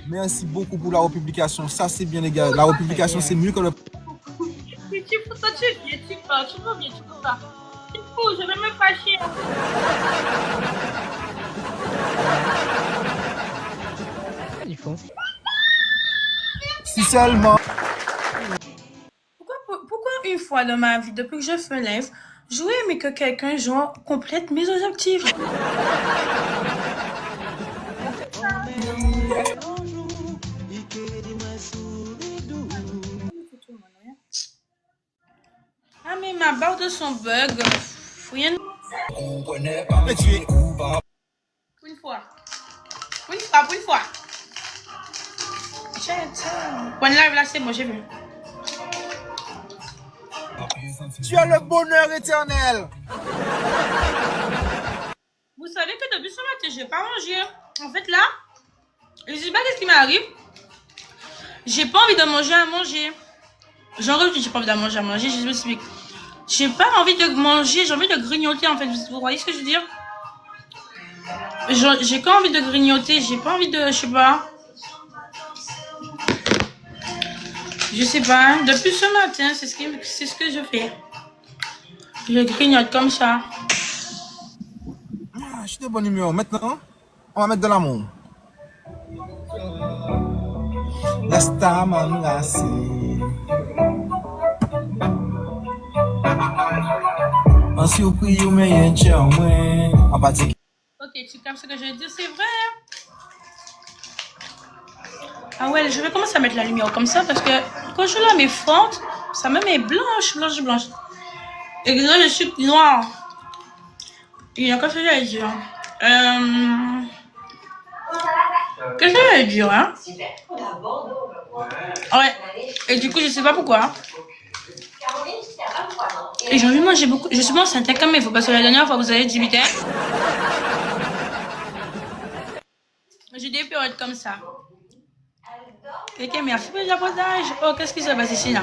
Merci beaucoup pour la republication. Ça, c'est bien, les gars. La republication, c'est mieux que le. Tu fous ça, tu viens, tu vas bien, tu peux pas. C'est fou, je vais me fâcher. Il faut. Si seulement. Pourquoi une fois dans ma vie, depuis que je fais live, jouer mais que quelqu'un genre complète mes objectifs? Ah mais ma barre de son bug. Rien. Une fois. Une fois. One live là c'est bon, j'ai vu. Tu as le bonheur éternel. Vous savez que depuis ce matin, j'ai pas mangé. En fait là, je sais pas qu'est-ce qui m'arrive. J'ai pas envie de manger à manger. J'en reviens, j'ai pas envie de manger à manger. Je me suis dit, j'ai pas envie de manger, j'ai envie de grignoter en fait. Vous voyez ce que je veux dire? J'ai pas envie de grignoter, j'ai pas envie de, je sais pas. Je sais pas, hein. Depuis ce matin, c'est ce que je fais. Je grignote comme ça. Ah, je suis de bonne humeur. Maintenant, on va mettre de l'amour. Laisse-ta m'enlacer. En surpris, ou meilleur tchao, en partie. Ok, tu captes ce que je veux dire, c'est vrai. Ah ouais, je vais commencer à mettre la lumière comme ça parce que quand je la mets forte, ça me met blanche. Et là, je suis noire. Il y a quoi que j'allais dire? Qu'est-ce que j'allais dire, hein? Ouais. Et du coup, je sais pas pourquoi. Et j'ai envie de manger beaucoup. Je suis enceinte quand même, il faut parce que la dernière fois, vous avez dit 8 ans. J'ai des périodes comme ça. Ok, merci pour le abordage. Oh, qu'est-ce qui se passe ici, là?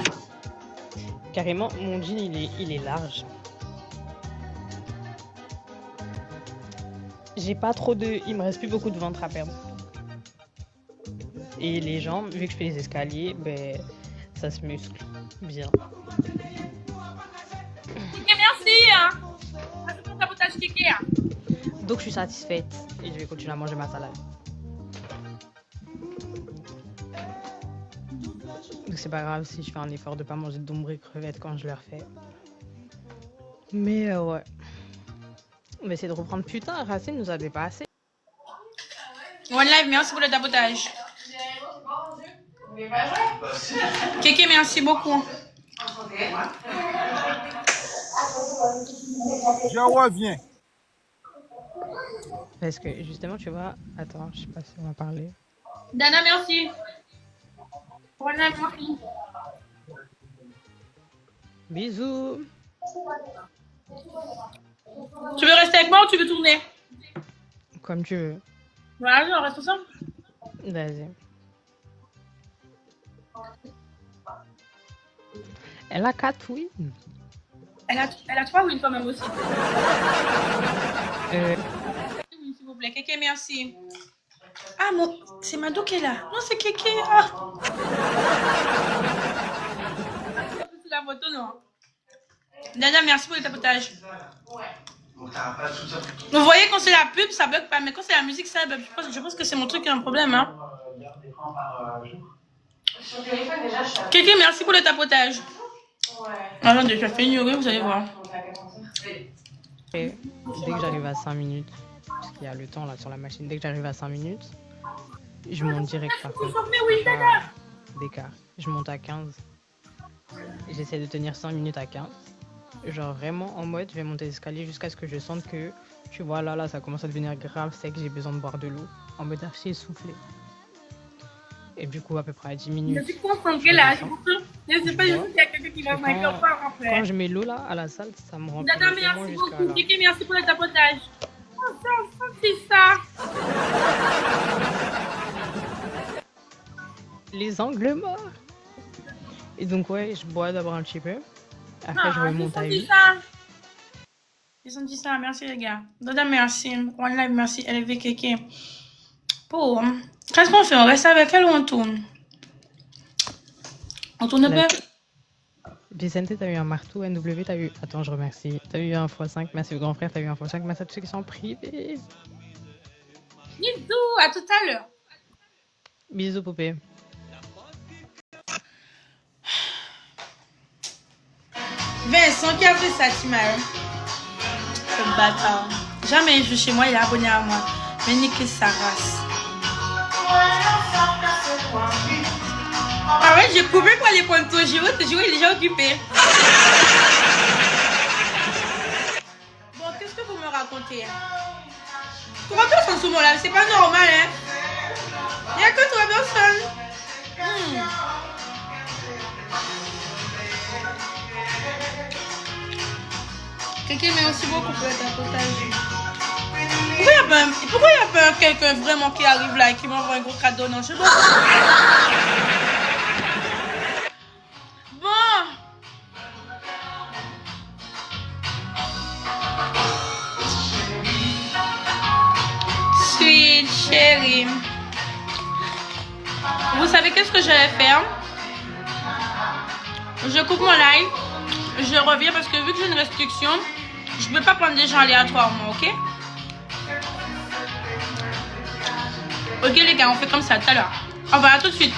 Carrément, mon jean, il est large. J'ai pas trop de... Il me reste plus beaucoup de ventre à perdre. Et les jambes, vu que je fais les escaliers, ben, ça se muscle bien. Ok, merci, hein. Merci pour le sabotage, Kiki, hein. Donc, je suis satisfaite et je vais continuer à manger ma salade. Donc c'est pas grave si je fais un effort de pas manger de d'ombre et crevettes quand je le refais. Mais ouais. On va essayer de reprendre. Putain, Racine nous a dépassé. One live, merci pour le tapotage. Kéké, merci beaucoup. Je reviens. Parce que justement, tu vois... Attends, je sais pas si on va parler. Dana, merci. One live, merci. Bisous. Tu veux rester avec moi ou tu veux tourner? Comme tu veux. Voilà, on reste ensemble. Vas-y. Elle a 4 wins. Elle a 3 wins quand même aussi. S'il vous plaît, Kéké, merci. Ah, c'est Mado qui est là. Non, c'est Kéké. Ah. C'est la photo, non? Dana, merci pour le tapotage. Vous voyez, quand c'est la pub, ça bug pas. Mais quand c'est la musique, ça bug. Je pense que c'est mon truc qui a un problème. Hein. Kéké, merci pour le tapotage. Attendez, je vais faire ignorer, vous allez voir. Après, dès que j'arrive à 5 minutes, parce qu'il y a le temps là sur la machine, dès que j'arrive à 5 minutes, je monte direct par contre. Pas d'écart. Je monte à 15. J'essaie de tenir 5 minutes à 15. Genre vraiment en mode, je vais monter l'escalier jusqu'à ce que je sente que, tu vois, là, ça commence à devenir grave sec, j'ai besoin de boire de l'eau. En mode archi essoufflé. Et du coup, à peu près à 10 minutes. Je suis concentrée là. Je sais pas, je sais qu'il y a quelqu'un qui va m'accueillir après. Quand je mets l'eau là à la salle, ça me rend Dada, merci beaucoup. Kiki, merci pour le tapotage. Oh, ça, c'est ça. Les angles morts. Et donc, ouais, je bois d'abord un petit peu. Après, je remonte à 8. Ils ont dit ça. Merci, les gars. Dada, merci. One Live, merci. LV Kiki. Pour. Qu'est-ce qu'on fait? On reste avec elle ou on tourne? On tourne pas? Vicente, t'as eu un marteau. NW, t'as eu. Attends, je remercie. T'as eu un x5. Merci au grand frère, t'as eu un x5. Merci à tous ceux qui sont privés. Bisous, à tout à l'heure. Bisous, poupée. Vincent qui a fait ça, Timaël. Ce bâtard. Jamais il joue chez moi, il est abonné à moi. Mais niquez sa race. Ah ouais, j'ai coupé pour aller prendre ton Giro. Ton Giro, il est déjà occupé. Bon, qu'est-ce que vous me racontez? Comment personne sous mon lave? C'est pas normal, hein? Il n'y a que 3 personnes. Quelqu'un merci beaucoup pour le tapotage. Pourquoi il n'y a pas quelqu'un vraiment qui arrive là et qui m'envoie un gros cadeau? Non, je sais pas. Bon. Sweet chérie. Vous savez qu'est-ce que je vais faire? Je coupe mon live. Je reviens parce que vu que j'ai une restriction, je ne peux pas prendre des gens aléatoirement, ok? Ok les gars, on fait comme ça tout à l'heure. Au revoir, à tout de suite.